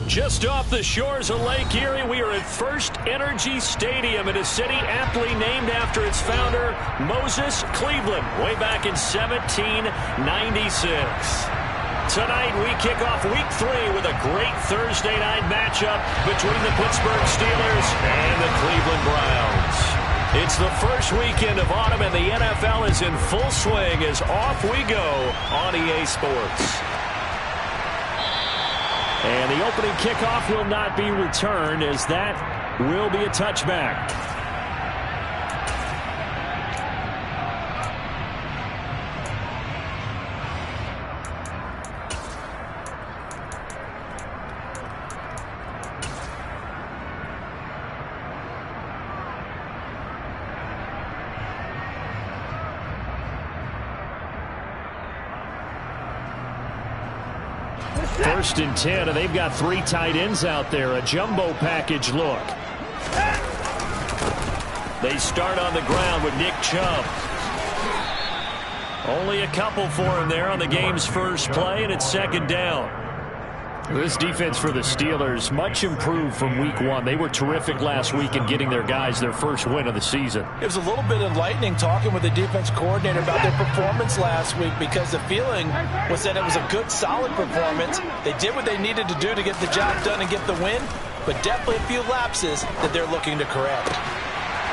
Just off the shores of Lake Erie, we are at First Energy Stadium in a city aptly named after its founder, Moses Cleveland, way back in 1796. Tonight, we kick off Week 3 with a great Thursday night matchup between the Pittsburgh Steelers and the Cleveland Browns. It's the first weekend of autumn, and the NFL is in full swing as off we go on EA Sports. And the opening kickoff will not be returned, as that will be a touchback. First and 10, and they've got 3 tight ends out there. A jumbo package look. They start on the ground with Nick Chubb. Only a couple for him there on the game's first play, and it's second down. This defense for the Steelers, much improved from Week 1. They were terrific last week in getting their guys their first win of the season. It was a little bit enlightening talking with the defense coordinator about their performance last week, because the feeling was that it was a good, solid performance. They did what they needed to do to get the job done and get the win, but definitely a few lapses that they're looking to correct.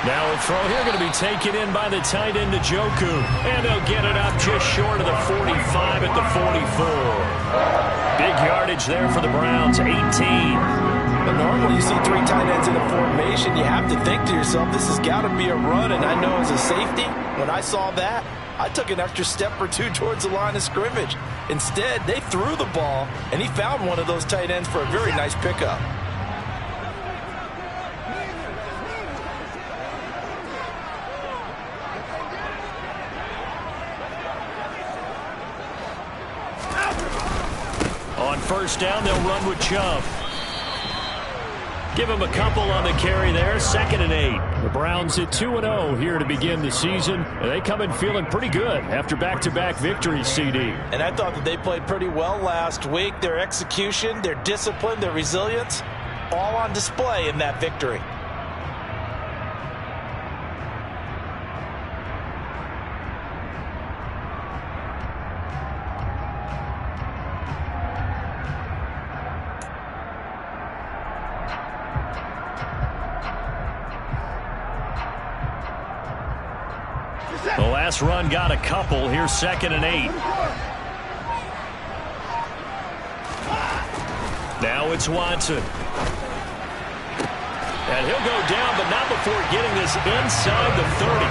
Now a throw here going to be taken in by the tight end Njoku, and they'll get it up just short of the 45 at the 44. Big yardage there for the Browns, 18. But normally you see 3 tight ends in a formation, you have to think to yourself, this has got to be a run. And I know as a safety, when I saw that, I took an extra step or 2 towards the line of scrimmage. Instead, they threw the ball, and he found one of those tight ends for a very nice pickup. On first down, they'll run with Chubb. Give him a couple on the carry there. 2nd and 8. The Browns at 2-0 here to begin the season. And they come in feeling pretty good after back-to-back victories, CD. And I thought that they played pretty well last week. Their execution, their discipline, their resilience, all on display in that victory. The last run got a couple. Here's 2nd and 8. Now it's Watson. And he'll go down, but not before getting this inside the 30.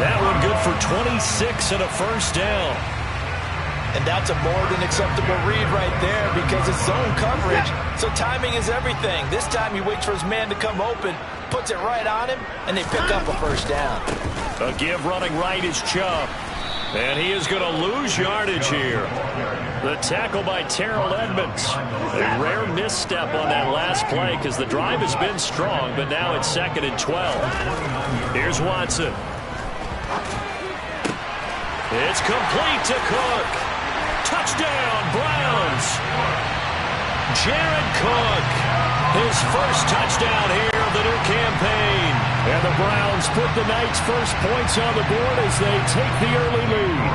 That one good for 26 and a first down. And that's a more than acceptable read right there, because it's zone coverage, so timing is everything. This time he waits for his man to come open, puts it right on him, and they pick up a first down. A give running right is Chubb. And he is going to lose yardage here. The tackle by Terrell Edmonds. A rare misstep on that last play, because the drive has been strong, but now it's 2nd and 12. Here's Watson. It's complete to Cook. Touchdown, Browns. Jared Cook, his first touchdown here of the new campaign. And the Browns put the night's first points on the board as they take the early lead.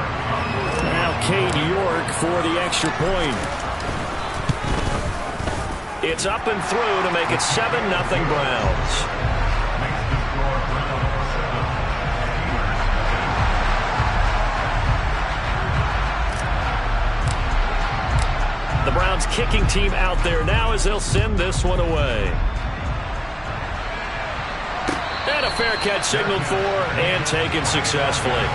Now Cade York for the extra point. It's up and through to make it 7-0 Browns. The Browns kicking team out there now as they'll send this one away. And a fair catch signaled for and taken successfully.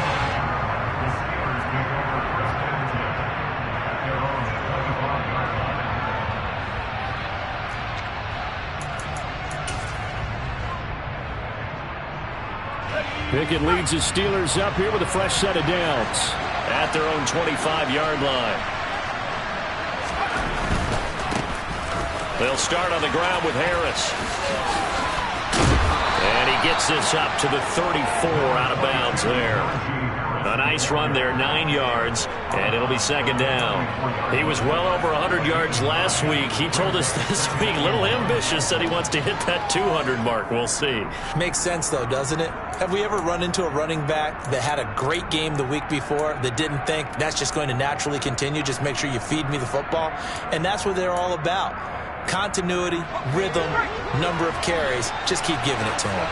Pickett leads his Steelers up here with a fresh set of downs at their own 25-yard line. They'll start on the ground with Harris. And he gets this up to the 34 out of bounds there. A nice run there, 9 yards, and it'll be second down. He was well over 100 yards last week. He told us this week, a little ambitious, said he wants to hit that 200 mark. We'll see. Makes sense, though, doesn't it? Have we ever run into a running back that had a great game the week before that didn't think that's just going to naturally continue? Just make sure you feed me the football. And that's what they're all about. Continuity, rhythm, number of carries. Just keep giving it to him.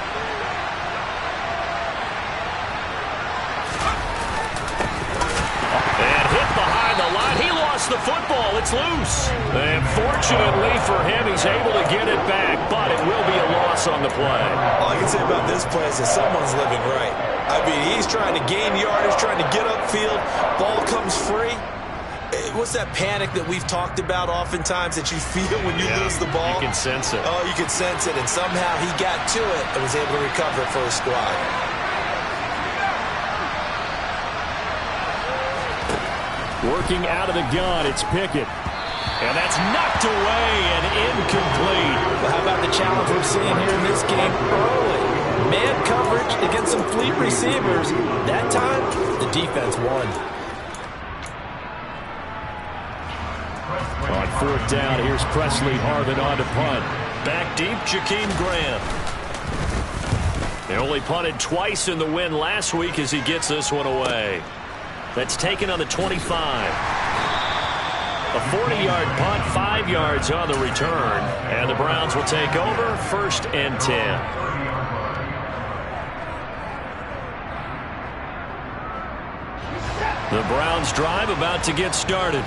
He lost the football. It's loose. And fortunately for him, he's able to get it back, but it will be a loss on the play. All I can say about this play is that someone's living right. I mean, he's trying to gain yardage, trying to get upfield. Ball comes free. What's that panic that we've talked about oftentimes that you feel when you lose the ball? You can sense it. Oh, you can sense it. And somehow he got to it and was able to recover it for his squad. Working out of the gun, it's Pickett. And that's knocked away and incomplete. Well, how about the challenge we're seeing here in this game early? Man coverage against some fleet receivers. That time, the defense won. On fourth down, here's Presley Harvin on to punt. Back deep, Jakeem Graham. They only punted twice in the win last week as he gets this one away. That's taken on the 25. A 40-yard punt, 5 yards on the return. And the Browns will take over, 1st and 10. The Browns drive about to get started.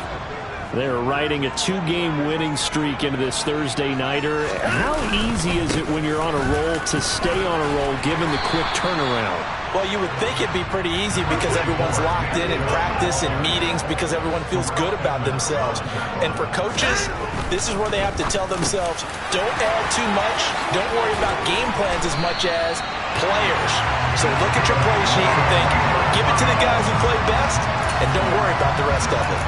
They're riding a 2-game winning streak into this Thursday nighter. How easy is it when you're on a roll to stay on a roll given the quick turnaround? Well, you would think it'd be pretty easy because everyone's locked in practice and meetings because everyone feels good about themselves. And for coaches, this is where they have to tell themselves, don't add too much. Don't worry about game plans as much as players. So look at your play sheet and think, give it to the guys who play best and don't worry about the rest of it.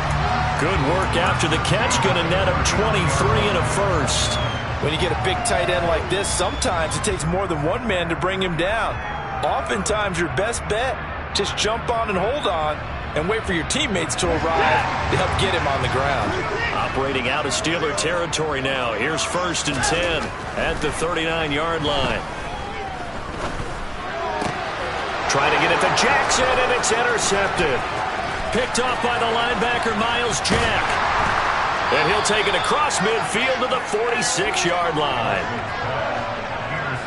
Good work after the catch. Going to net him 23 and a first. When you get a big tight end like this, sometimes it takes more than one man to bring him down. Oftentimes, your best bet, just jump on and hold on and wait for your teammates to arrive to help get him on the ground. Operating out of Steeler territory now. Here's 1st and 10 at the 39-yard line. Trying to get it to Jackson, and it's intercepted. Picked off by the linebacker, Myles Jack. And he'll take it across midfield to the 46-yard line.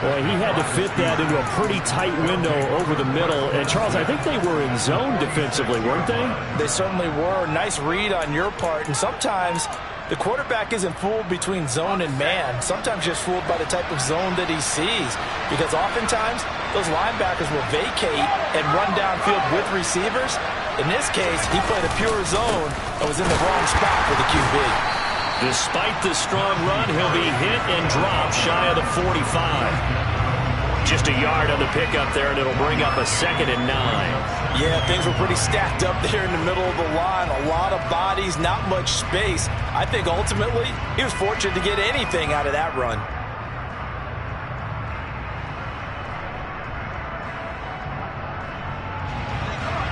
Boy, he had to fit that into a pretty tight window over the middle. And, Charles, I think they were in zone defensively, weren't they? They certainly were. Nice read on your part. And sometimes the quarterback isn't fooled between zone and man. Sometimes just fooled by the type of zone that he sees. Because oftentimes those linebackers will vacate and run downfield with receivers. In this case, he played a pure zone and was in the wrong spot for the QB. Despite the strong run, he'll be hit and dropped shy of the 45. Just a yard on the pickup there, and it'll bring up a 2nd and 9. Yeah, things were pretty stacked up there in the middle of the line. A lot of bodies, not much space. I think ultimately he was fortunate to get anything out of that run.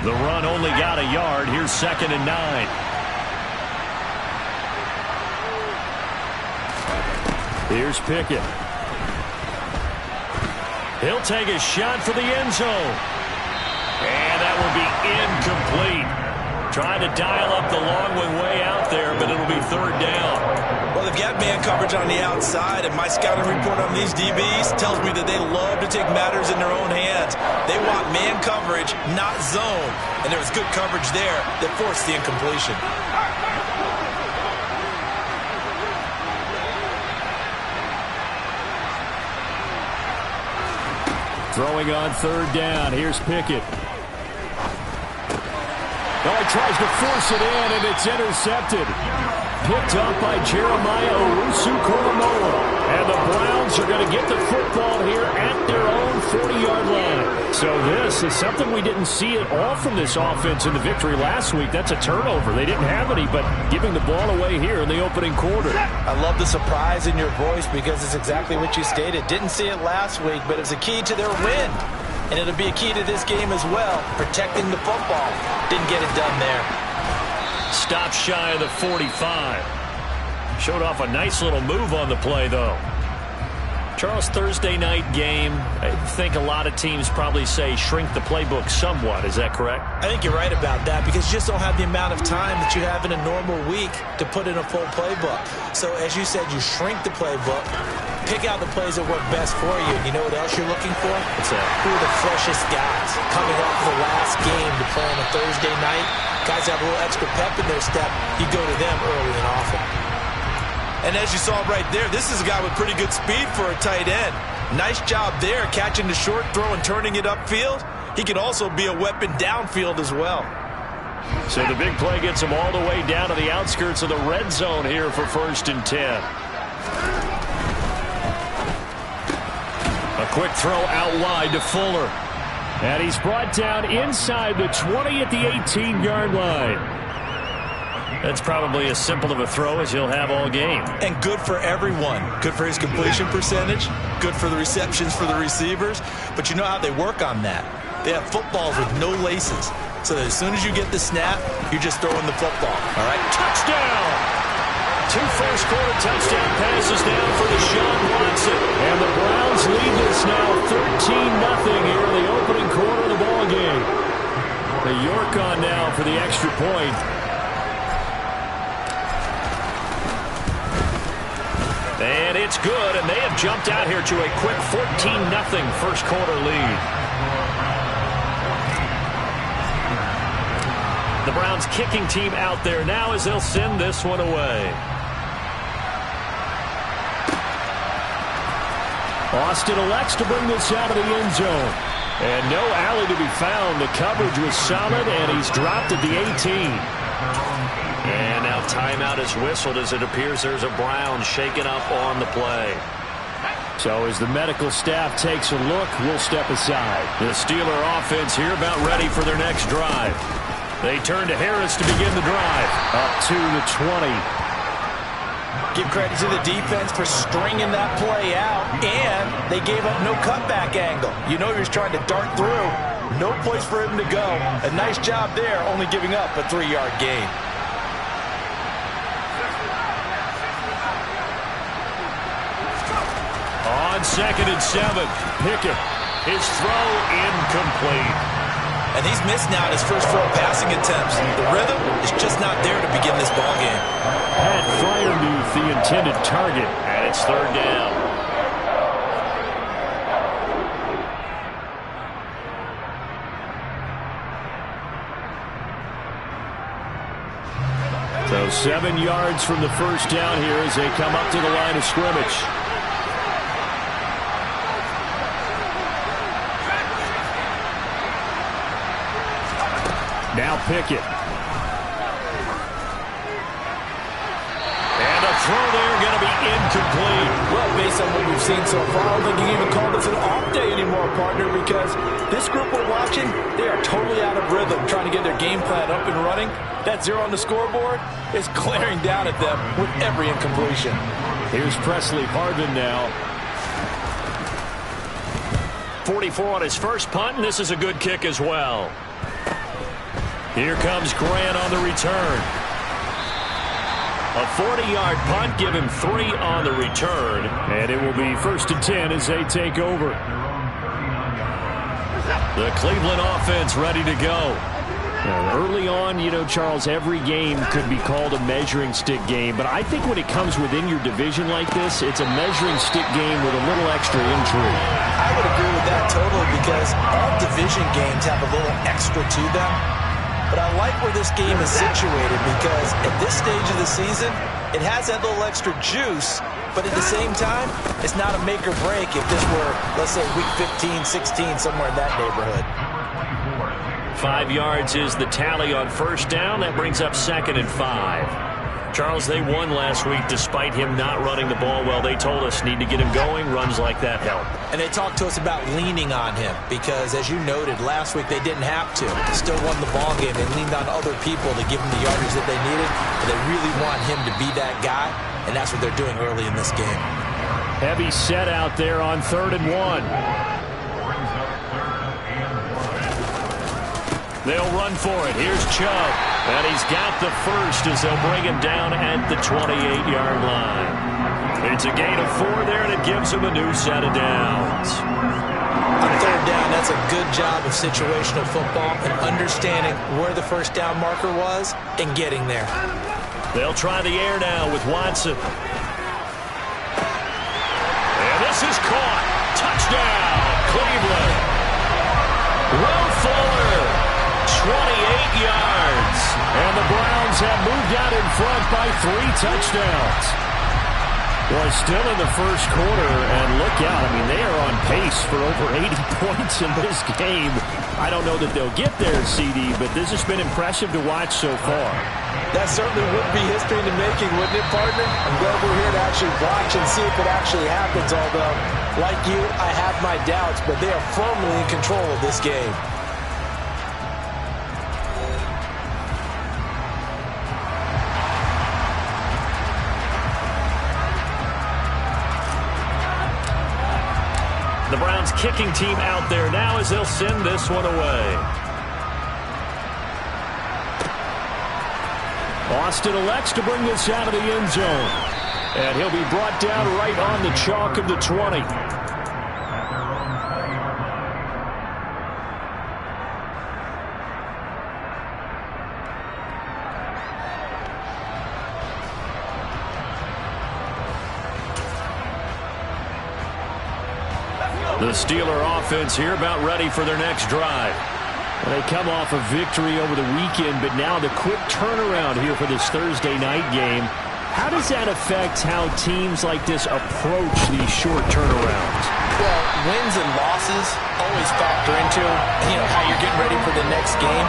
The run only got a yard. Here's 2nd and 9. Here's Pickett. He'll take a shot for the end zone. And that will be incomplete. Trying to dial up the long one way out there, but it'll be 3rd down. Well, they've got man coverage on the outside, and my scouting report on these DBs tells me that they love to take matters in their own hands. They want man coverage, not zone. And there was good coverage there that forced the incompletion. Throwing on 3rd down. Here's Pickett. Oh, he tries to force it in, and it's intercepted. Picked up by Jeremiah Owusu-Koramoah. And the Browns are going to get the football here at their own 40-yard line. So this is something we didn't see at all from this offense in the victory last week. That's a turnover. They didn't have any, but giving the ball away here in the opening quarter. I love the surprise in your voice because it's exactly what you stated. Didn't see it last week, but it was a key to their win. And it'll be a key to this game as well, protecting the football. Didn't get it done there. Stop shy of the 45. Showed off a nice little move on the play, though. Charles, Thursday night game, I think a lot of teams probably say shrink the playbook somewhat. Is that correct? I think you're right about that because you just don't have the amount of time that you have in a normal week to put in a full playbook. So as you said, you shrink the playbook, pick out the plays that work best for you. You know what else you're looking for? What's that? Who are the freshest guys coming off the last game to play on a Thursday night? Guys have a little extra pep in their step. You go to them early and often. And as you saw right there, this is a guy with pretty good speed for a tight end. Nice job there, catching the short throw and turning it upfield. He can also be a weapon downfield as well. So the big play gets him all the way down to the outskirts of the red zone here for 1st and 10. A quick throw out wide to Fuller. And he's brought down inside the 20 at the 18-yard line. That's probably as simple of a throw as he'll have all game. And good for everyone. Good for his completion percentage. Good for the receptions for the receivers. But you know how they work on that. They have footballs with no laces. So that as soon as you get the snap, you're just throwing the football. All right? Touchdown! 2 first-quarter touchdown passes down for Deshaun Watson. And the Browns lead this now 13-0 here in the opening quarter of the ball game. The York on now for the extra point. And it's good, and they have jumped out here to a quick 14-0 first-quarter lead. The Browns kicking team out there now as they'll send this one away. Austin elects to bring this out of the end zone. And no alley to be found. The coverage was solid, and he's dropped at the 18. And now timeout is whistled as it appears there's a Brown shaken up on the play. So as the medical staff takes a look, we'll step aside. The Steeler offense here about ready for their next drive. They turn to Harris to begin the drive. Up to the 20. Give credit to the defense for stringing that play out, and they gave up no cutback angle. You know he was trying to dart through. No place for him to go. A nice job there, only giving up a 3-yard gain. On 2nd and 7, Pickett. His throw incomplete. And he's missed now his first 4 passing attempts. The rhythm is just not there to begin this ball game. Pat Freiermuth, the intended target, and it's 3rd down. So 7 yards from the first down here as they come up to the line of scrimmage. Now Pickett. And a throw there going to be incomplete. Well, based on what we've seen so far, I don't think you can even call this an off day anymore, partner, because this group we're watching, they are totally out of rhythm, trying to get their game plan up and running. That 0 on the scoreboard is glaring down at them with every incompletion. Here's Presley Harvin now. 44 on his first punt, and this is a good kick as well. Here comes Grant on the return. A 40-yard punt, give him 3 on the return. And it will be 1st and 10 as they take over. The Cleveland offense ready to go. Early on, you know, Charles, every game could be called a measuring stick game. But I think when it comes within your division like this, it's a measuring stick game with a little extra intrigue. I would agree with that totally because all division games have a little extra to them. But I like where this game is situated because at this stage of the season, it has that little extra juice, but at the same time, it's not a make or break if this were, let's say, week 15, 16, somewhere in that neighborhood. 5 yards is the tally on first down. That brings up 2nd and 5. Charles, they won last week despite him not running the ball well. They told us need to get him going. Runs like that help. And they talked to us about leaning on him because, as you noted, last week they didn't have to. They still won the ball game. They leaned on other people to give them the yardage that they needed. But they really want him to be that guy, and that's what they're doing early in this game. Heavy set out there on 3rd and 1. They'll run for it. Here's Chubb. And he's got the first as they'll bring him down at the 28-yard line. It's a gain of 4 there, and it gives him a new set of downs. On third down, that's a good job of situational football and understanding where the first down marker was and getting there. They'll try the air now with Watson. And this is caught. Touchdown, Cleveland. Will Fuller. 28 yards. And the Browns have moved out in front by 3 touchdowns. Well, still in the first quarter, and look out. I mean, they are on pace for over 80 points in this game. I don't know that they'll get there, CD, but this has been impressive to watch so far. That certainly would be history in the making, wouldn't it, partner? I'm glad we're here to actually watch and see if it actually happens, although, like you, I have my doubts, but they are firmly in control of this game. The Browns kicking team out there now as they'll send this one away. Austin elects to bring this out of the end zone. And he'll be brought down right on the chalk of the 20. The Steeler offense here about ready for their next drive. They come off a victory over the weekend, but now the quick turnaround here for this Thursday night game. How does that affect how teams like this approach these short turnarounds? Well, wins and losses always factor into, how you're getting ready for the next game.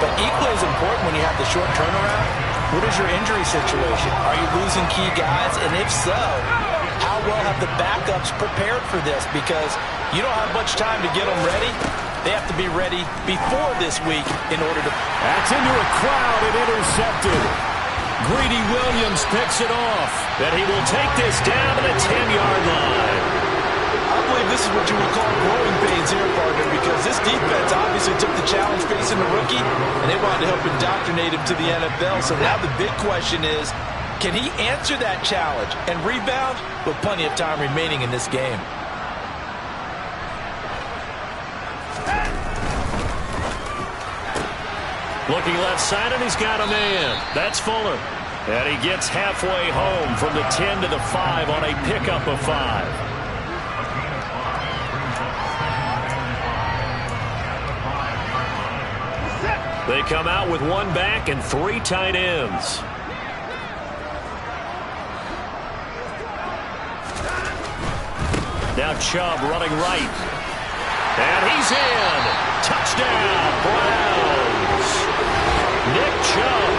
But equally as important when you have the short turnaround, what is your injury situation? Are you losing key guys? And if so, how well have the backups prepared for this? Because you don't have much time to get them ready. They have to be ready before this week in order to... That's into a crowd and intercepted. Greedy Williams picks it off. And he will take this down to the 10-yard line. I believe this is what you would call growing pains here, partner, because this defense obviously took the challenge facing the rookie, and they wanted to help indoctrinate him to the NFL. So now the big question is, can he answer that challenge and rebound with plenty of time remaining in this game? Looking left side, and he's got a man. That's Fuller. And he gets halfway home from the 10 to the 5 on a pickup of 5. They come out with 1 back and 3 tight ends. Now Chubb running right. And he's in. Touchdown, Browns. Nick Chubb,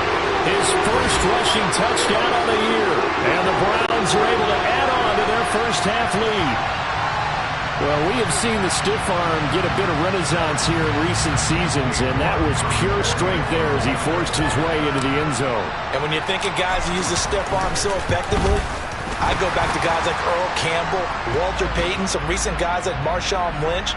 his first rushing touchdown on the year. And the Browns are able to add on to their first half lead. Well, we have seen the stiff arm get a bit of renaissance here in recent seasons, and that was pure strength there as he forced his way into the end zone. And when you think of guys who use the stiff arm so effectively, I go back to guys like Earl Campbell, Walter Payton, some recent guys like Marshawn Lynch.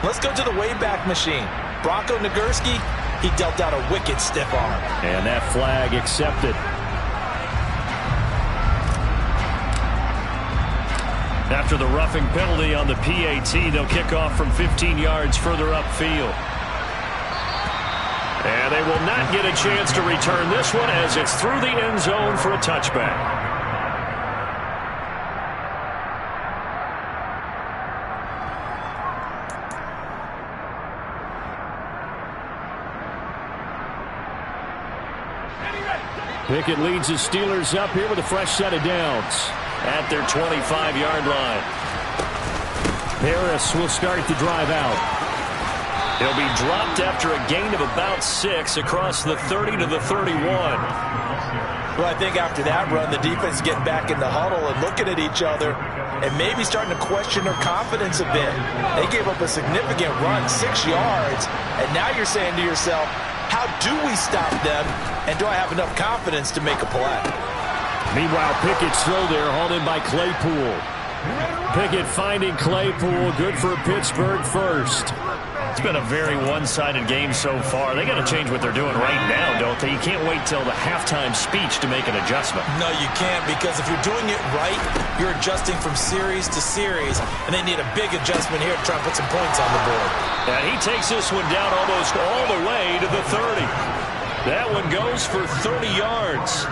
Let's go to the Wayback Machine. Bronco Nagurski, he dealt out a wicked stiff arm. And that flag accepted. After the roughing penalty on the PAT, they'll kick off from 15 yards further upfield. And they will not get a chance to return this one as it's through the end zone for a touchback. Pickett leads the Steelers up here with a fresh set of downs at their 25-yard line. Harris will start the drive out. He'll be dropped after a gain of about 6 across the 30 to the 31. Well, I think after that run, the defense is getting back in the huddle and looking at each other and maybe starting to question their confidence a bit. They gave up a significant run, 6 yards, and now you're saying to yourself, how do we stop them, and do I have enough confidence to make a play? Meanwhile, Pickett's throw there hauled in by Claypool. Pickett finding Claypool, good for a Pittsburgh first. It's been a very one-sided game so far. They got to change what they're doing right now, don't they? You can't wait till the halftime speech to make an adjustment. No, you can't, because if you're doing it right, you're adjusting from series to series, and they need a big adjustment here to try and put some points on the board. And he takes this one down almost all the way to the 30. That one goes for 30 yards.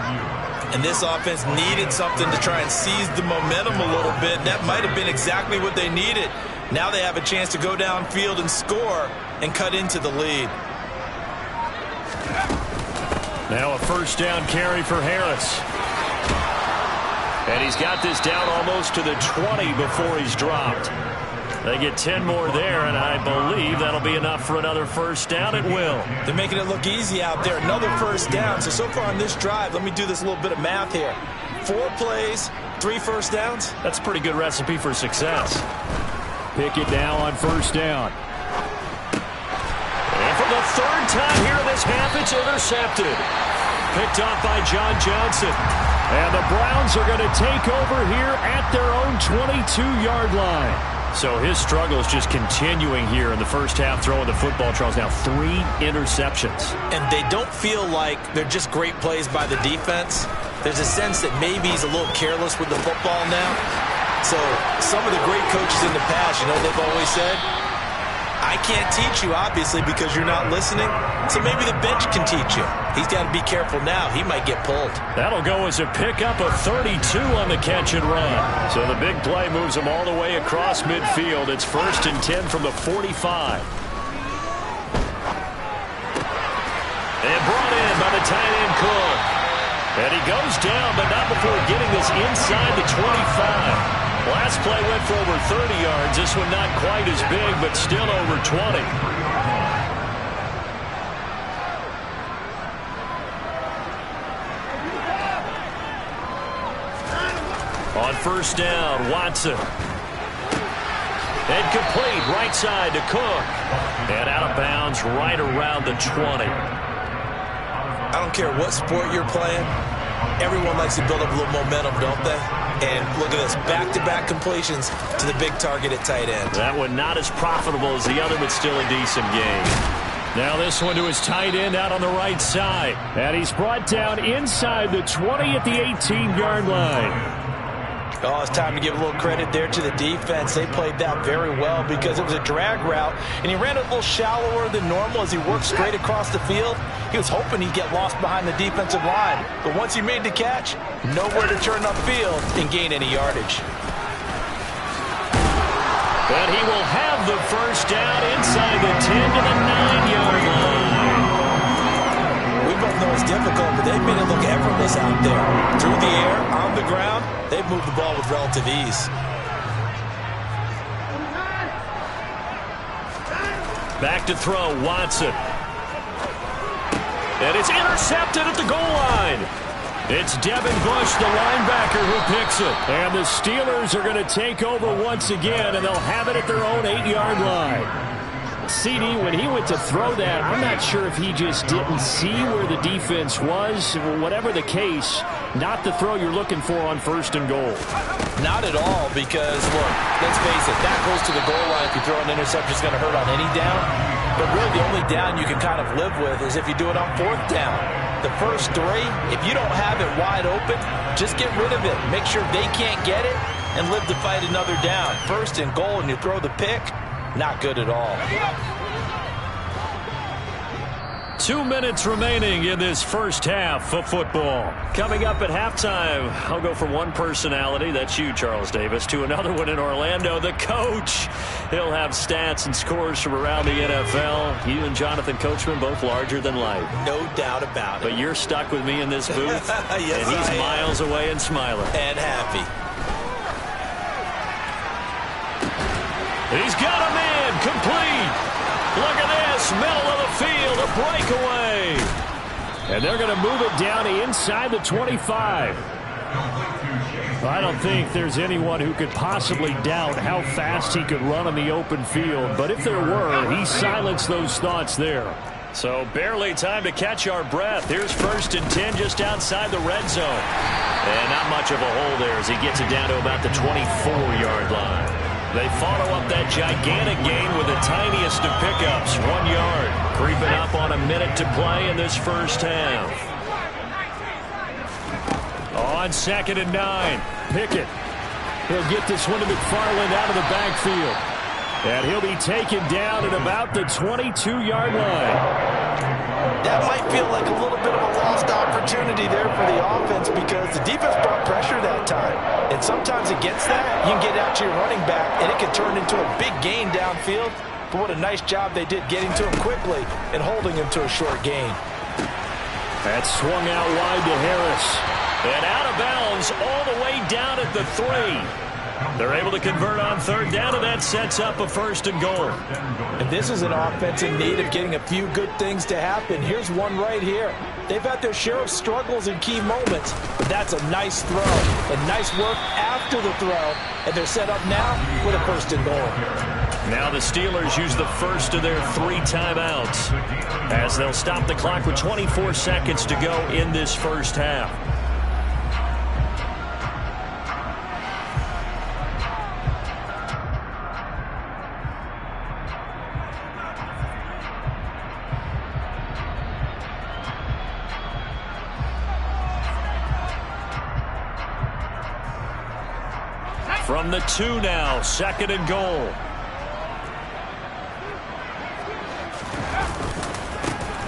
And this offense needed something to try and seize the momentum a little bit. That might have been exactly what they needed. Now they have a chance to go downfield and score and cut into the lead. Now a first down carry for Harris. And he's got this down almost to the 20 before he's dropped. They get 10 more there, and I believe that'll be enough for another first down. It will. They're making it look easy out there. Another first down. So far on this drive, let me do this little bit of math here. 4 plays, 3 first downs. That's a pretty good recipe for success. Pick it now on first down. And for the 3rd time here in this half, it's intercepted. Picked off by John Johnson. And the Browns are going to take over here at their own 22-yard line. So his struggle is just continuing here in the first half, throwing the football. Charles, now 3 interceptions. And they don't feel like they're just great plays by the defense. There's a sense that maybe he's a little careless with the football now. So some of the great coaches in the past, you know, they've always said, I can't teach you, obviously, because you're not listening. So maybe the bench can teach you. He's got to be careful now. He might get pulled. That'll go as a pickup of 32 on the catch and run. So the big play moves him all the way across midfield. It's 1st and 10 from the 45. And brought in by the tight end Cook. And he goes down, but not before getting this inside the 25. Last play went for over 30 yards. This one not quite as big, but still over 20. On first down, Watson. And complete, right side to Cook. And out of bounds right around the 20. I don't care what sport you're playing. Everyone likes to build up a little momentum, don't they? And look at this, back-to-back completions to the big target at tight end. That one not as profitable as the other, but still a decent game. Now this one to his tight end out on the right side. And he's brought down inside the 20 at the 18-yard line. Oh, it's time to give a little credit there to the defense. They played that very well because it was a drag route, and he ran it a little shallower than normal as he worked straight across the field. He was hoping he'd get lost behind the defensive line, but once he made the catch, nowhere to turn upfield and gain any yardage. But he will have the first down inside the 10 to the 9-yard line. We both know it's difficult, but they've made it look effortless out there. Through the air, on the ground, they've moved the ball with relative ease. Back to throw, Watson. And it's intercepted at the goal line. It's Devin Bush, the linebacker, who picks it. And the Steelers are going to take over once again, and they'll have it at their own 8-yard line. CD, when he went to throw that, I'm not sure if he just didn't see where the defense was. Whatever the case, not the throw you're looking for on 1st and goal. Not at all, because, look, let's face it, that goes to the goal line. If you throw an interception, it's going to hurt on any down. But really, the only down you can kind of live with is if you do it on 4th down. The first 3, if you don't have it wide open, just get rid of it. Make sure they can't get it and live to fight another down. 1st and goal, and you throw the pick. Not good at all. 2 minutes remaining in this first half of football. Coming up at halftime, I'll go from one personality, that's you, Charles Davis, to another one in Orlando, the coach. He'll have stats and scores from around the NFL. You and Jonathan Coachman, both larger than life. No doubt about it. But you're stuck with me in this booth, yes, and he's miles away and smiling. And happy. He's got a man complete. Look at this, middle of the field, a breakaway. And they're going to move it down inside the 25. I don't think there's anyone who could possibly doubt how fast he could run on the open field. But if there were, he silenced those thoughts there. So barely time to catch our breath. Here's 1st and 10 just outside the red zone. And not much of a hole there as he gets it down to about the 24-yard line. They follow up that gigantic gain with the tiniest of pickups, 1 yard. Creeping up on a minute to play in this first half. On 2nd and 9, Pickett. He'll get this one to McFarland out of the backfield. And he'll be taken down at about the 22-yard line. That might feel like a little bit of a lost opportunity there for the offense because the defense brought pressure that time. And sometimes against that, you can get out to your running back, and it can turn into a big gain downfield. But what a nice job they did getting to him quickly and holding him to a short gain. That swung out wide to Harris. And out of bounds all the way down at the 3. They're able to convert on 3rd down, and that sets up a 1st and goal. And this is an offense in need of getting a few good things to happen. Here's one right here. They've had their share of struggles in key moments, but that's a nice throw and nice work after the throw. And they're set up now with a 1st and goal. Now the Steelers use the first of their 3 timeouts as they'll stop the clock with 24 seconds to go in this first half. From the 2 now, 2nd and goal.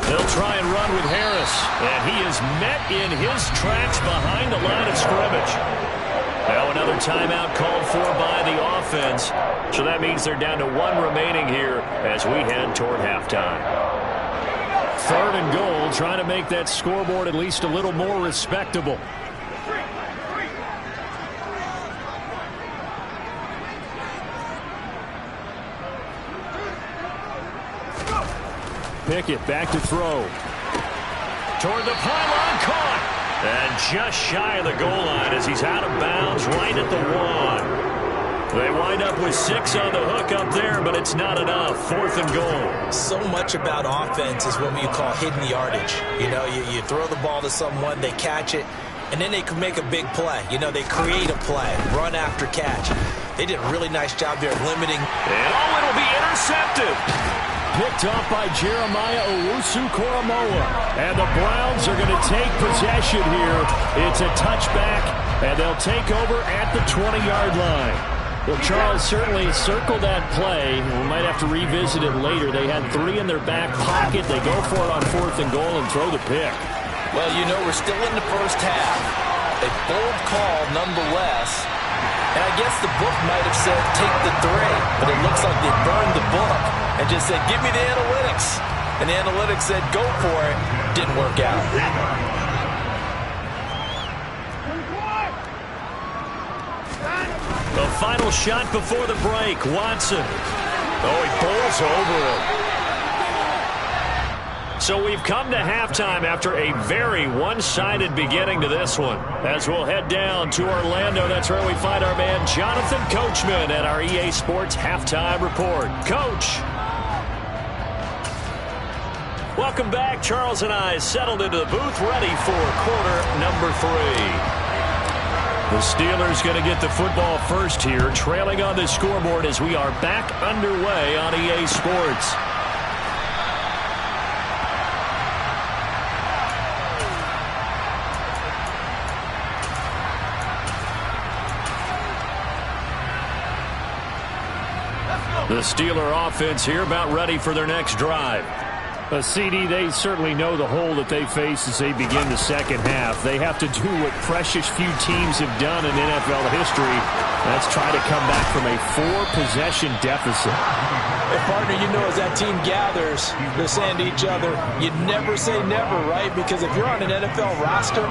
They'll try and run with Harris, and he is met in his tracks behind the line of scrimmage. Now another timeout called for by the offense, so that means they're down to 1 remaining here as we head toward halftime. 3rd and goal, trying to make that scoreboard at least a little more respectable. Pickett back to throw. Toward the pylon, caught. And just shy of the goal line as he's out of bounds right at the 1. They wind up with 6 on the hook up there, but it's not enough. 4th and goal. So much about offense is what you call hidden yardage. You know, you throw the ball to someone, they catch it, and then they can make a big play. You know, they create a play, run after catch. They did a really nice job there limiting. And it'll be intercepted. Picked off by Jeremiah Owusu-Koramoah. And the Browns are going to take possession here. It's a touchback, and they'll take over at the 20-yard line. Well, Charles certainly circled that play. We might have to revisit it later. They had 3 in their back pocket. They go for it on 4th and goal and throw the pick. Well, you know, we're still in the first half. A bold call nonetheless. And I guess the book might have said take the 3, but it looks like they burned the book and just said, give me the analytics. And the analytics said, go for it. Didn't work out. The final shot before the break, Watson. Oh, he bowls over it. So we've come to halftime after a very one-sided beginning to this one. As we'll head down to Orlando, that's where we find our man Jonathan Coachman at our EA Sports Halftime Report. Coach. Welcome back. Charles and I settled into the booth, ready for quarter number 3. The Steelers going to get the football first here, trailing on the scoreboard as we are back underway on EA Sports. The Steeler offense here about ready for their next drive. CD, they certainly know the hole that they face as they begin the second half. They have to do what precious few teams have done in NFL history. That's try to come back from a 4-possession deficit. Hey, partner, you know as that team gathers, they're saying to each other, you never say never, right? Because if you're on an NFL roster,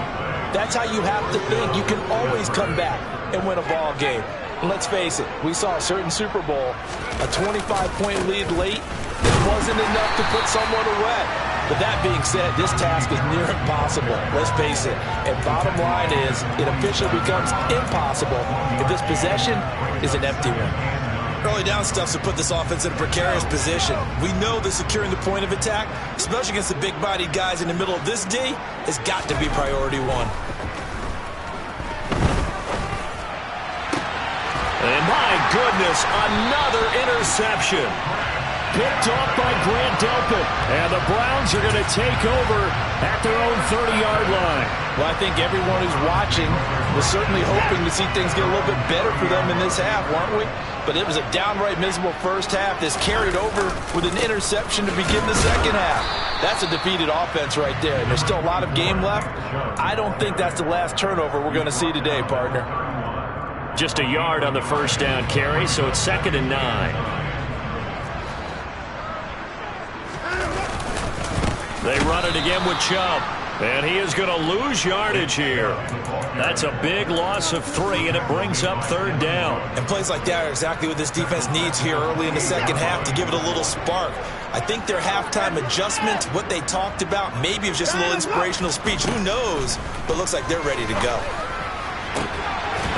that's how you have to think. You can always come back and win a ball game. And let's face it, we saw a certain Super Bowl, a 25-point lead late. It wasn't enough to put someone away. But that being said, this task is near impossible. Let's face it. And bottom line is, it officially becomes impossible if this possession is an empty one. Early down stuffs to put this offense in a precarious position. We know that securing the point of attack, especially against the big-bodied guys in the middle of this D, has got to be priority 1. And my goodness, another interception. Picked off by Grant Delpit. And the Browns are going to take over at their own 30-yard line. Well, I think everyone who's watching was certainly hoping to see things get a little bit better for them in this half, weren't we? But it was a downright miserable first half. This carried over with an interception to begin the second half. That's a defeated offense right there, and there's still a lot of game left. I don't think that's the last turnover we're going to see today, partner. Just a yard on the first down carry, so it's 2nd and 9. They run it again with Chubb. And he is going to lose yardage here. That's a big loss of 3, and it brings up 3rd down. And plays like that are exactly what this defense needs here early in the second half to give it a little spark. I think their halftime adjustment, what they talked about, maybe it was just a little inspirational speech. Who knows? But it looks like they're ready to go.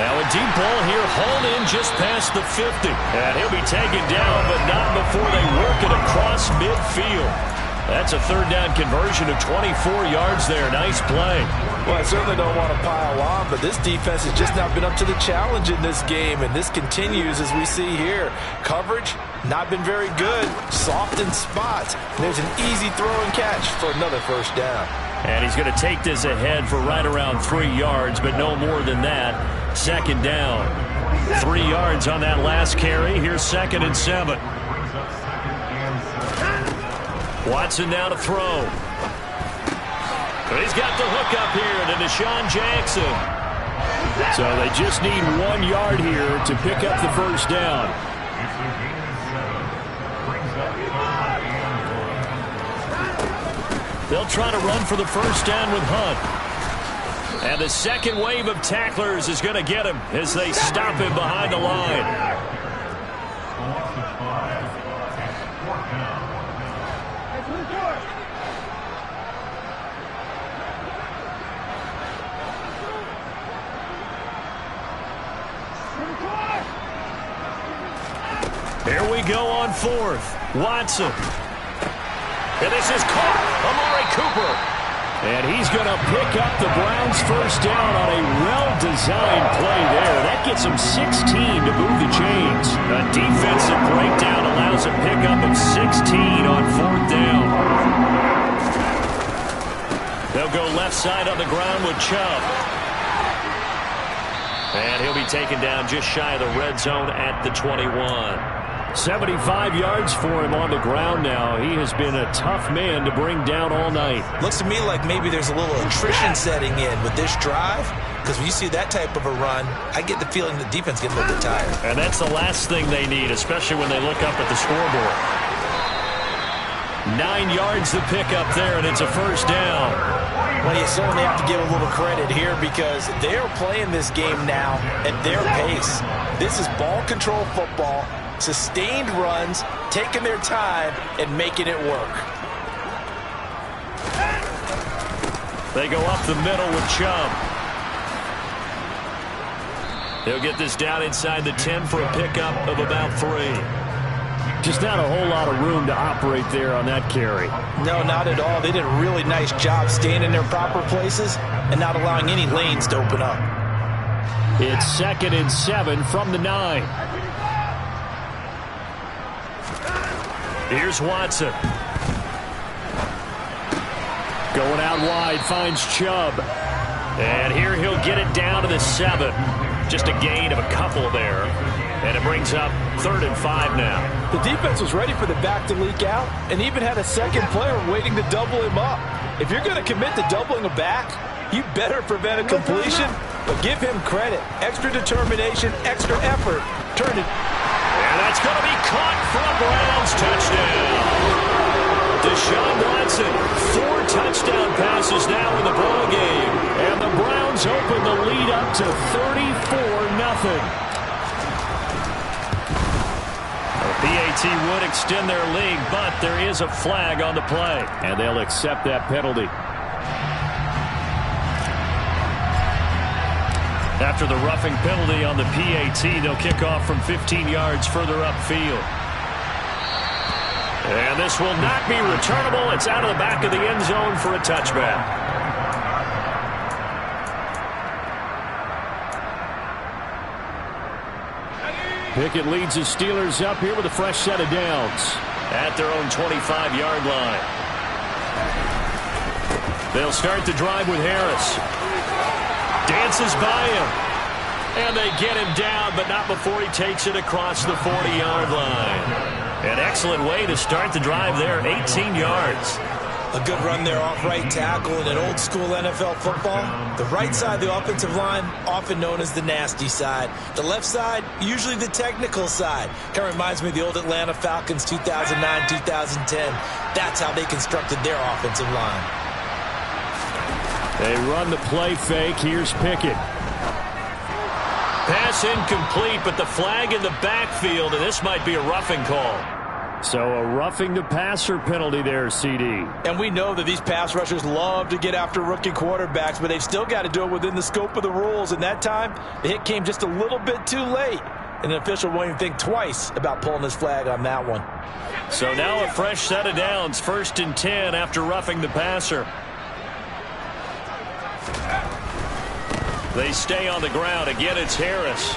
Now a deep ball here, hauled in just past the 50. And he'll be taken down, but not before they work it across midfield. That's a 3rd down conversion of 24 yards there. Nice play. Well, I certainly don't want to pile on, but this defense has just not been up to the challenge in this game, and this continues as we see here. Coverage, not been very good. Soft in spots. There's an easy throw and catch for another 1st down. And he's going to take this ahead for right around 3 yards, but no more than that. 2nd down. 3 yards on that last carry. Here's 2nd and 7. Watson now to throw. He's got the hook up here to Deshaun Jackson. So they just need 1 yard here to pick up the 1st down. They'll try to run for the 1st down with Hunt. And the second wave of tacklers is going to get him as they stop him behind the line. Here we go on 4th. Watson. And this is caught. Amari Cooper. And he's going to pick up the Browns' 1st down on a well-designed play there. That gets him 16 to move the chains. A defensive breakdown allows a pickup of 16 on 4th down. They'll go left side on the ground with Chubb. And he'll be taken down just shy of the red zone at the 21. 75 yards for him on the ground now. He has been a tough man to bring down all night. Looks to me like maybe there's a little attrition setting in with this drive, because when you see that type of a run, I get the feeling the defense gets a little bit tired. And that's the last thing they need, especially when they look up at the scoreboard. 9 yards to pick up there, and it's a 1st down. Well, you certainly have to give a little credit here because they're playing this game now at their pace. This is ball control football. Sustained runs, taking their time, and making it work. They go up the middle with Chubb. He'll get this down inside the 10 for a pickup of about 3. Just not a whole lot of room to operate there on that carry. No, not at all. They did a really nice job staying in their proper places and not allowing any lanes to open up. It's 2nd and 7 from the 9. Here's Watson. Going out wide, finds Chubb. And here he'll get it down to the 7. Just a gain of a couple there. And it brings up 3rd and 5 now. The defense was ready for the back to leak out and even had a second player waiting to double him up. If you're going to commit to doubling a back, you better prevent a completion, but give him credit. Extra determination, extra effort. Turn it. And that's going to be caught for a Browns touchdown. Deshaun Watson, 4 touchdown passes now in the ballgame. And the Browns open the lead up to 34-0. PAT would extend their lead, but there is a flag on the play. And they'll accept that penalty. After the roughing penalty on the PAT, they'll kick off from 15 yards further upfield. And this will not be returnable. It's out of the back of the end zone for a touchback. Pickett leads his Steelers up here with a fresh set of downs at their own 25-yard line. They'll start the drive with Harris. Dances by him. And they get him down, but not before he takes it across the 40-yard line. An excellent way to start the drive there, 18 yards. A good run there off right tackle in an old-school NFL football. The right side of the offensive line, often known as the nasty side. The left side, usually the technical side. Kind of reminds me of the old Atlanta Falcons 2009-2010. That's how they constructed their offensive line. They run the play fake. Here's Pickett. Pass incomplete, but the flag in the backfield, and this might be a roughing call. So a roughing the passer penalty there, CD. And we know that these pass rushers love to get after rookie quarterbacks, but they've still got to do it within the scope of the rules. And that time, the hit came just a little bit too late. And the official won't even think twice about pulling his flag on that one. So now a fresh set of downs, 1st and 10 after roughing the passer. They stay on the ground. Again, it's Harris.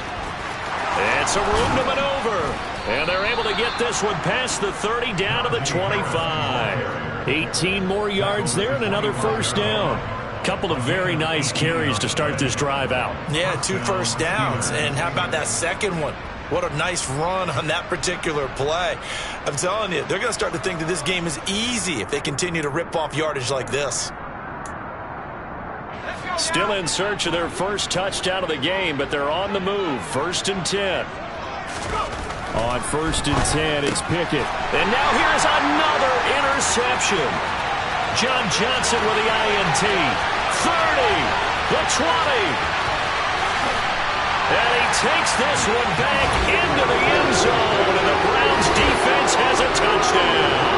It's a room to maneuver. And they're able to get this one past the 30 down to the 25. 18 more yards there and another first down. Couple of very nice carries to start this drive out. Yeah, 2 first downs. And how about that second one? What a nice run on that particular play. I'm telling you, they're going to start to think that this game is easy if they continue to rip off yardage like this. Still in search of their first touchdown of the game, but they're on the move. 1st and 10. On 1st and 10, it's Pickett. And now here's another interception. John Johnson with the INT. 30, the 20. And he takes this one back into the end zone, and the Browns defense has a touchdown.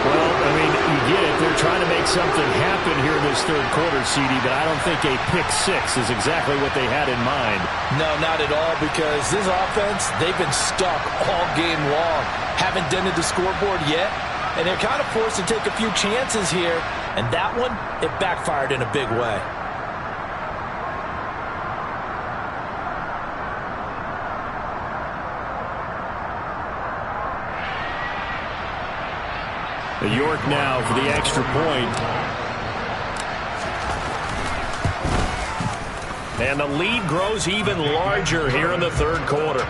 Well, I mean, you get it. They're trying to make something happen here in this third quarter, CD, but I don't think a pick six is exactly what they had in mind. No, not at all, because this offense, they've been stuck all game long. Haven't dented the scoreboard yet, and they're kind of forced to take a few chances here, and that one, it backfired in a big way. York now for the extra point. And the lead grows even larger here in the third quarter.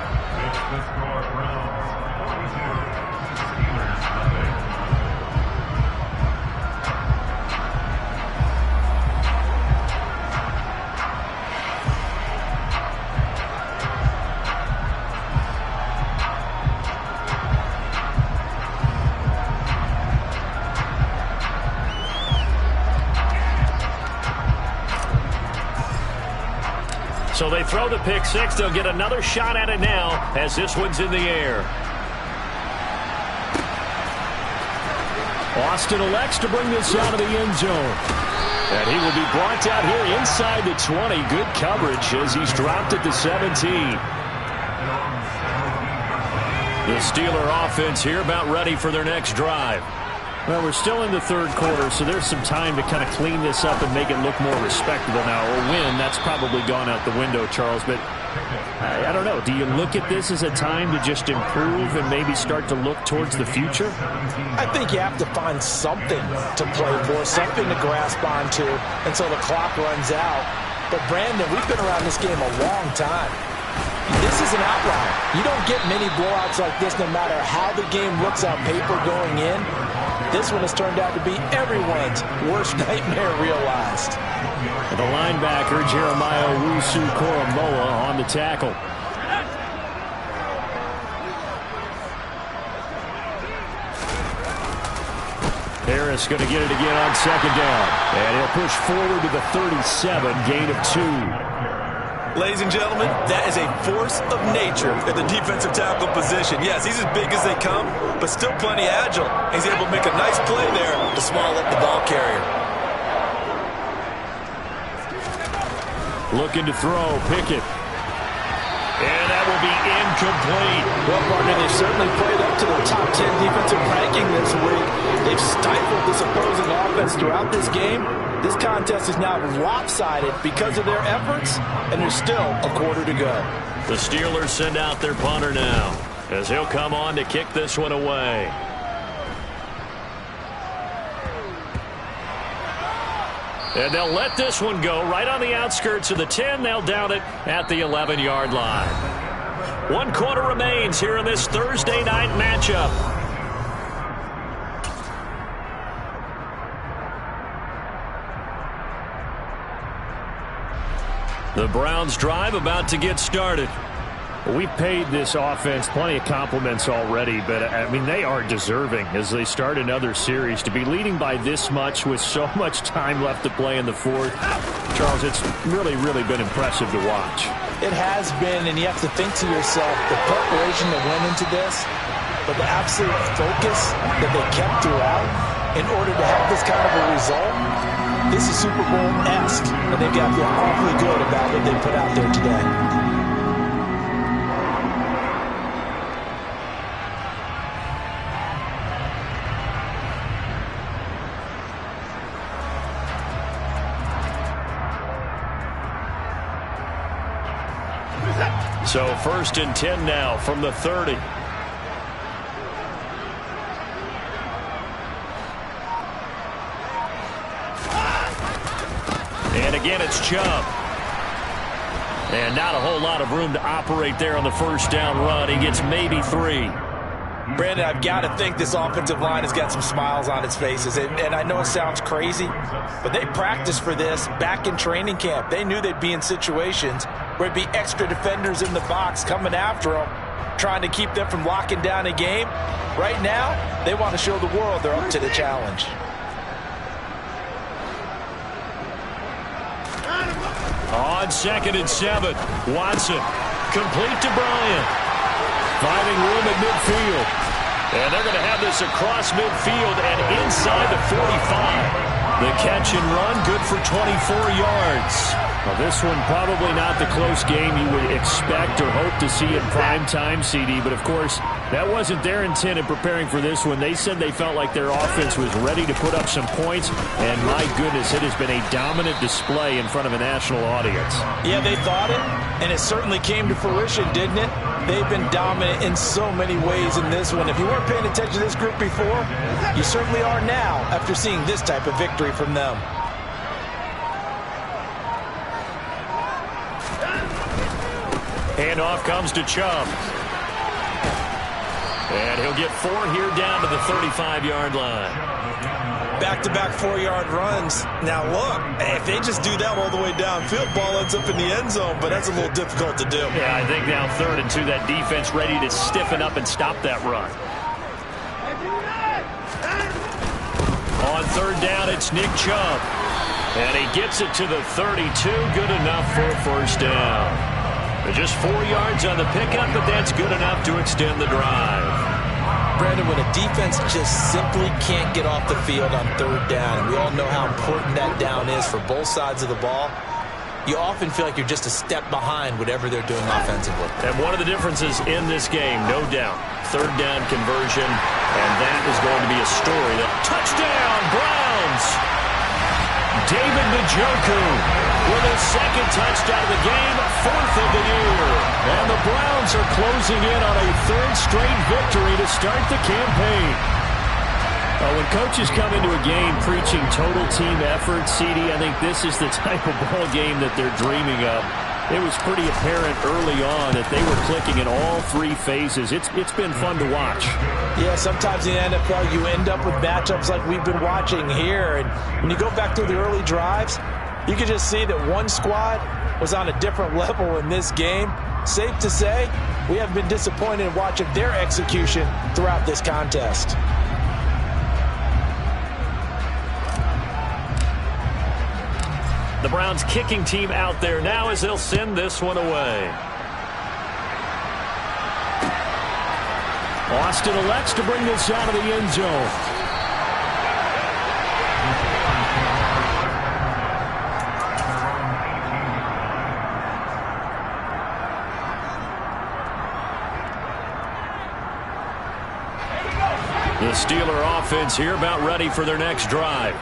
So they throw the pick six. They'll get another shot at it now as this one's in the air. Austin elects to bring this out of the end zone. And he will be brought out here inside the 20. Good coverage as he's dropped at the 17. The Steeler offense here about ready for their next drive. Well, we're still in the third quarter, so there's some time to kind of clean this up and make it look more respectable now. Or win, that's probably gone out the window, Charles. But I don't know. Do you look at this as a time to just improve and maybe start to look towards the future? I think you have to find something to play for, something to grasp onto until the clock runs out. But, Brandon, we've been around this game a long time. This is an outlier. You don't get many blowouts like this no matter how the game looks on paper going in. This one has turned out to be everyone's worst nightmare realized. The linebacker, Jeremiah Owusu-Koramoah, on the tackle. Harris going to get it again on second down. And he'll push forward to the 37, gain of 2. Ladies and gentlemen, that is a force of nature at the defensive tackle position. Yes, he's as big as they come, but still plenty agile. He's able to make a nice play there to small up the ball carrier. Looking to throw, Pickett. And that will be incomplete. Well, partner, they've certainly played up to the top 10 defensive ranking this week. They've stifled this opposing offense throughout this game. This contest is now lopsided because of their efforts, and there's still a quarter to go. The Steelers send out their punter now, as he'll come on to kick this one away. And they'll let this one go right on the outskirts of the 10. They'll down it at the 11-yard line. 1 quarter remains here in this Thursday night matchup. The Browns drive about to get started. We've paid this offense plenty of compliments already, but, I mean, they are deserving as they start another series. To be leading by this much with so much time left to play in the fourth, Charles, it's really, really been impressive to watch. It has been, and you have to think to yourself, the preparation that went into this, but the absolute focus that they kept throughout in order to have this kind of a result. This is Super Bowl-esque, and they've got to feel awfully good about what they put out there today. So 1st and 10 now from the 30. And again, it's Chubb. And not a whole lot of room to operate there on the first down run. He gets maybe 3. Brandon, I've got to think this offensive line has got some smiles on its faces. And I know it sounds crazy, but they practiced for this back in training camp. They knew they'd be in situations where it'd be extra defenders in the box coming after them, trying to keep them from locking down a game. Right now, they want to show the world they're up to the challenge. On 2nd and 7, Watson, complete to Bryant. Finding room at midfield. And they're going to have this across midfield and inside the 45. The catch and run, good for 24 yards. Well, this one probably not the close game you would expect or hope to see in prime time, CD. But, of course, that wasn't their intent in preparing for this one. They said they felt like their offense was ready to put up some points. And, my goodness, it has been a dominant display in front of a national audience. Yeah, they thought it, and it certainly came to fruition, didn't it? They've been dominant in so many ways in this one. If you weren't paying attention to this group before, you certainly are now after seeing this type of victory from them. Handoff comes to Chubb. And he'll get 4 here down to the 35-yard line. Back-to-back 4-yard runs. Now, look, if they just do that all the way downfield, ball ends up in the end zone, but that's a little difficult to do. Yeah, I think now 3rd and 2, that defense ready to stiffen up and stop that run. On 3rd down, it's Nick Chubb. And he gets it to the 32, good enough for a first down. Just 4 yards on the pickup, but that's good enough to extend the drive. Brandon, when a defense just simply can't get off the field on 3rd down, and we all know how important that down is for both sides of the ball, you often feel like you're just a step behind whatever they're doing offensively. And one of the differences in this game, no doubt, 3rd down conversion, and that is going to be a story. Touchdown, Browns! David Njoku with his 2nd touchdown of the game, 4th of the year. And the Browns are closing in on a 3rd straight victory to start the campaign. When coaches come into a game preaching total team effort, CD, I think this is the type of ball game that they're dreaming of. It was pretty apparent early on that they were clicking in all 3 phases. It's been fun to watch. Yeah, sometimes in the NFL you end up with matchups like we've been watching here. And when you go back through the early drives, you can just see that one squad was on a different level in this game. Safe to say, we have been disappointed in watching their execution throughout this contest. The Browns kicking team out there now as they'll send this one away. Austin elects to bring this out of the end zone. The Steeler offense here about ready for their next drive.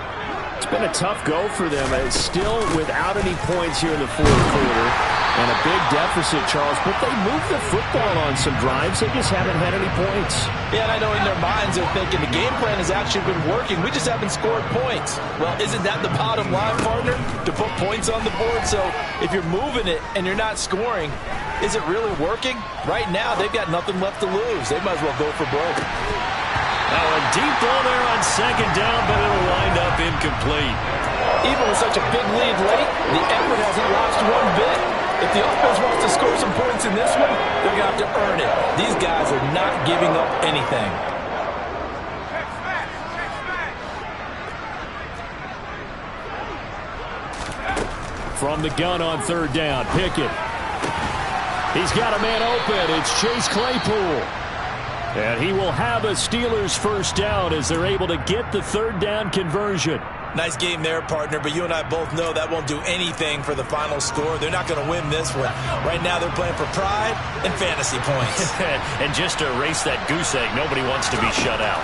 It's been a tough go for them. It's still without any points here in the 4th quarter. And a big deficit, Charles, but they moved the football on some drives. They just haven't had any points. Yeah, and I know in their minds they're thinking the game plan has actually been working. We just haven't scored points. Well, isn't that the bottom line, partner? To put points on the board? So if you're moving it and you're not scoring, is it really working? Right now, they've got nothing left to lose. They might as well go for broke. Now a deep ball there on second down, but it'll wind up incomplete. Even with such a big lead late, the effort hasn't lost one bit. If the offense wants to score some points in this one, they're going to have to earn it. These guys are not giving up anything. From the gun on third down, Pickett. He's got a man open. It's Chase Claypool. And he will have a Steelers first down as they're able to get the third down conversion. Nice game there, partner, but you and I both know that won't do anything for the final score. They're not going to win this one. Right now they're playing for pride and fantasy points. And just to erase that goose egg, nobody wants to be shut out.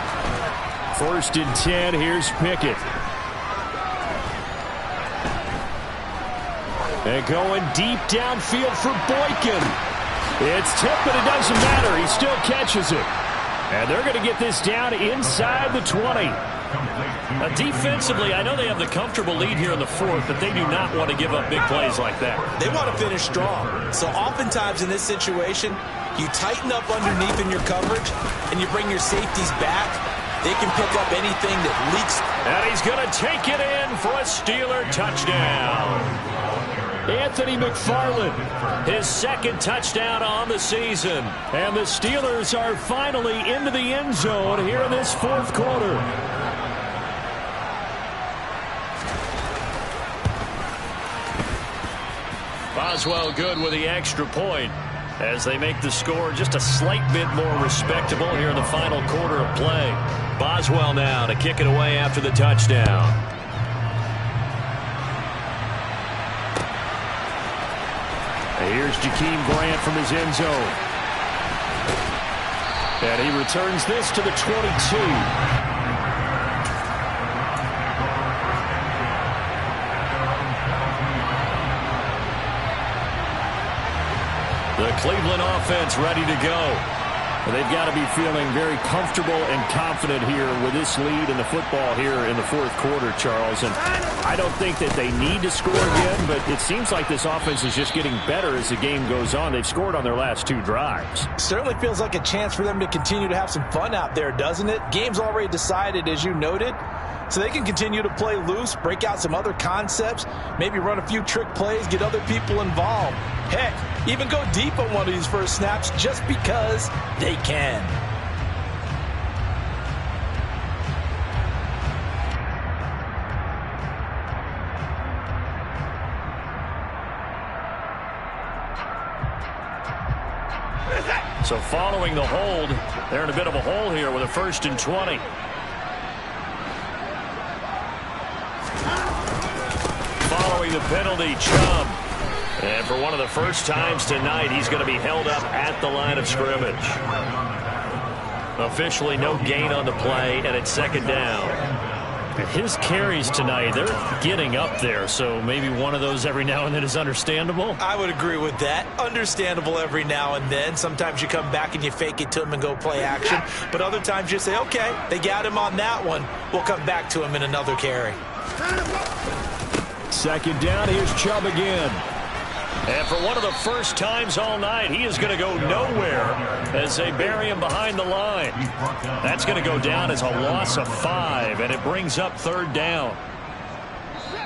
1st and 10, here's Pickett. And going deep downfield for Boykin. It's tipped, but it doesn't matter. He still catches it. And they're going to get this down inside the 20. Defensively, I know they have the comfortable lead here in the 4th, but they do not want to give up big plays like that. They want to finish strong. So oftentimes in this situation, you tighten up underneath in your coverage, and you bring your safeties back. They can pick up anything that leaks. And he's going to take it in for a Steeler touchdown. Anthony McFarland, his 2nd touchdown on the season. And the Steelers are finally into the end zone here in this 4th quarter. Boswell good with the extra point as they make the score just a slight bit more respectable here in the final quarter of play. Boswell now to kick it away after the touchdown. Here's Jakeem Grant from his end zone. And he returns this to the 22. The Cleveland offense ready to go. They've got to be feeling very comfortable and confident here with this lead in the football here in the 4th quarter, Charles. And I don't think that they need to score again, but it seems like this offense is just getting better as the game goes on. They've scored on their last 2 drives. Certainly feels like a chance for them to continue to have some fun out there, doesn't it? Game's already decided, as you noted. So they can continue to play loose, break out some other concepts, maybe run a few trick plays, get other people involved. Heck, even go deep on one of these first snaps just because they can. So following the hold, they're in a bit of a hole here with a 1st and 20. Following the penalty, Chubb. And for one of the first times tonight, he's going to be held up at the line of scrimmage. Officially no gain on the play, and it's 2nd down. His carries tonight, they're getting up there, so maybe one of those every now and then is understandable. I would agree with that. Understandable every now and then. Sometimes you come back and you fake it to him and go play action. But other times you say, okay, they got him on that one. We'll come back to him in another carry. 2nd down, here's Chubb again. And for one of the first times all night, he is going to go nowhere as they bury him behind the line. That's going to go down as a loss of 5, and it brings up 3rd down.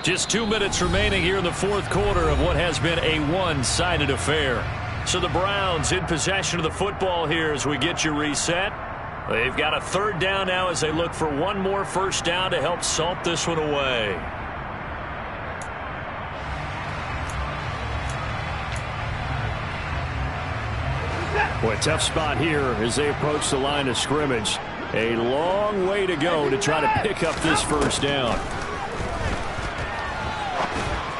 Just 2 minutes remaining here in the 4th quarter of what has been a one-sided affair. So the Browns in possession of the football here as we get you reset. They've got a 3rd down now as they look for one more first down to help salt this one away. Boy, tough spot here as they approach the line of scrimmage. A long way to go to try to pick up this first down.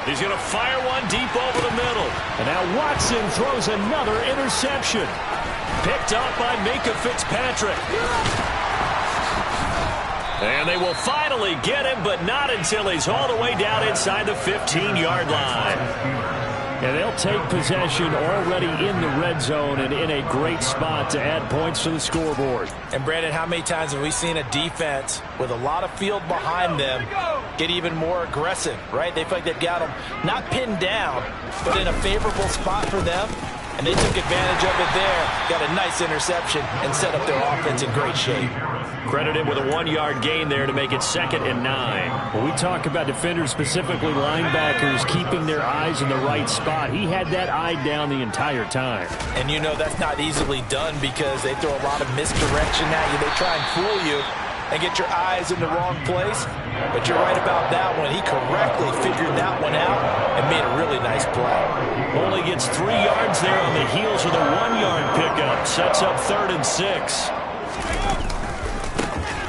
He's going to fire one deep over the middle. And now Watson throws another interception. Picked up by Minkah Fitzpatrick. And they will finally get him, but not until he's all the way down inside the 15-yard line. And they'll take possession already in the red zone and in a great spot to add points to the scoreboard. And, Brandon, how many times have we seen a defense with a lot of field behind them get even more aggressive, right? They feel like they've got them not pinned down, but in a favorable spot for them. And they took advantage of it there, got a nice interception, and set up their offense in great shape. Credited with a 1-yard gain there to make it 2nd and 9. When we talk about defenders, specifically linebackers, keeping their eyes in the right spot, he had that eye down the entire time. And you know that's not easily done because they throw a lot of misdirection at you. They try and fool you and get your eyes in the wrong place. But you're right about that one. He correctly figured that one out and made a really nice play. Only gets 3 yards there on the heels of the 1-yard pickup. Sets up 3rd and 6.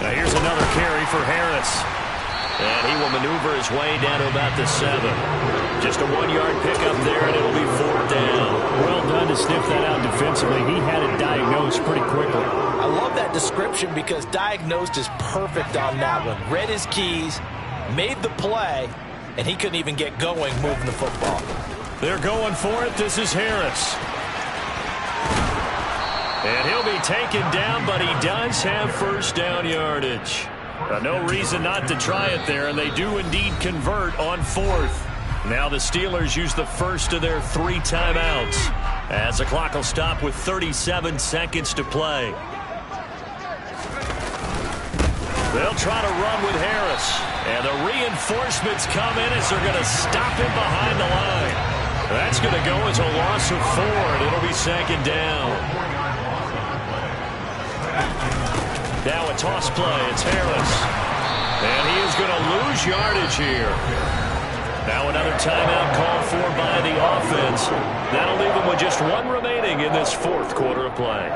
Now here's another carry for Harris. And he will maneuver his way down to about the 7. Just a 1-yard pickup there, and it'll be 4th down. Well done to sniff that out defensively. He had it diagnosed pretty quickly. I love that description because diagnosed is perfect on that one. Read his keys, made the play, and he couldn't even get going moving the football. They're going for it. This is Harris. And he'll be taken down, but he does have 1st down yardage. No reason not to try it there, and they do indeed convert on 4th. Now the Steelers use the first of their 3 timeouts as the clock will stop with 37 seconds to play. They'll try to run with Harris, and the reinforcements come in as they're going to stop him behind the line. That's going to go as a loss of 4, and it'll be 2nd down. Now a toss play. It's Harris. And he is going to lose yardage here. Now another timeout called for by the offense. That'll leave them with just 1 remaining in this 4th quarter of play.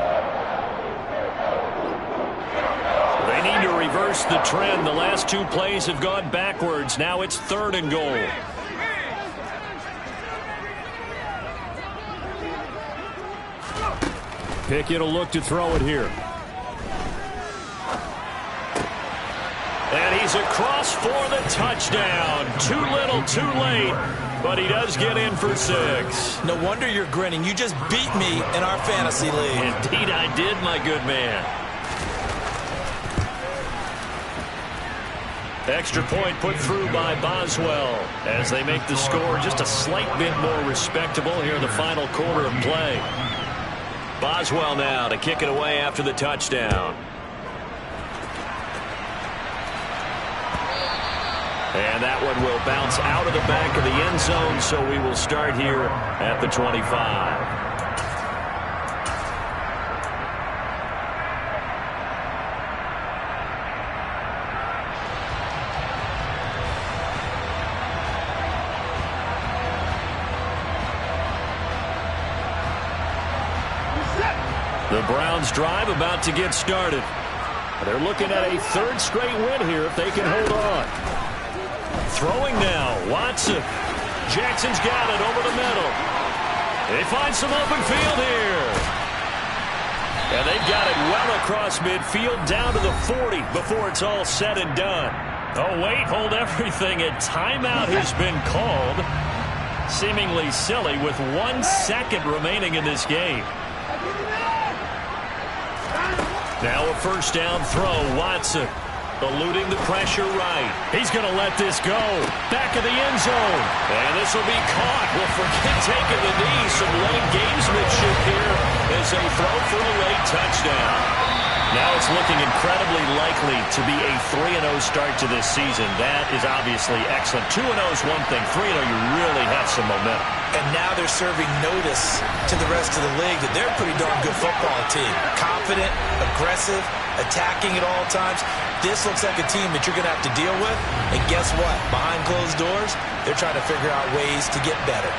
They need to reverse the trend. The last 2 plays have gone backwards. Now it's 3rd and goal. Pickett will look to throw it here. And he's across for the touchdown. Too little, too late. But he does get in for 6. No wonder you're grinning. You just beat me in our fantasy league. Indeed I did, my good man. Extra point put through by Boswell as they make the score just a slight bit more respectable here in the final quarter of play. Boswell now to kick it away after the touchdown. And that one will bounce out of the back of the end zone, so we will start here at the 25. The Browns drive about to get started. They're looking at a 3rd straight win here if they can hold on. Throwing now, Watson. Jackson's got it over the middle. They find some open field here. And they've got it well across midfield down to the 40 before it's all said and done. Oh, wait, hold everything. A timeout has been called. Seemingly silly with 1 second remaining in this game. Now a 1st down throw, Watson. Eluding the pressure right. He's going to let this go. Back of the end zone. And this will be caught. We'll forget taking the knee. Some late gamesmanship here as they throw for a late touchdown. Now it's looking incredibly likely to be a 3-0 start to this season. That is obviously excellent. 2-0 is one thing. 3-0, you really have some momentum. And now they're serving notice to the rest of the league that they're a pretty darn good football team. Confident, aggressive, attacking at all times. This looks like a team that you're going to have to deal with. And guess what? Behind closed doors, they're trying to figure out ways to get better.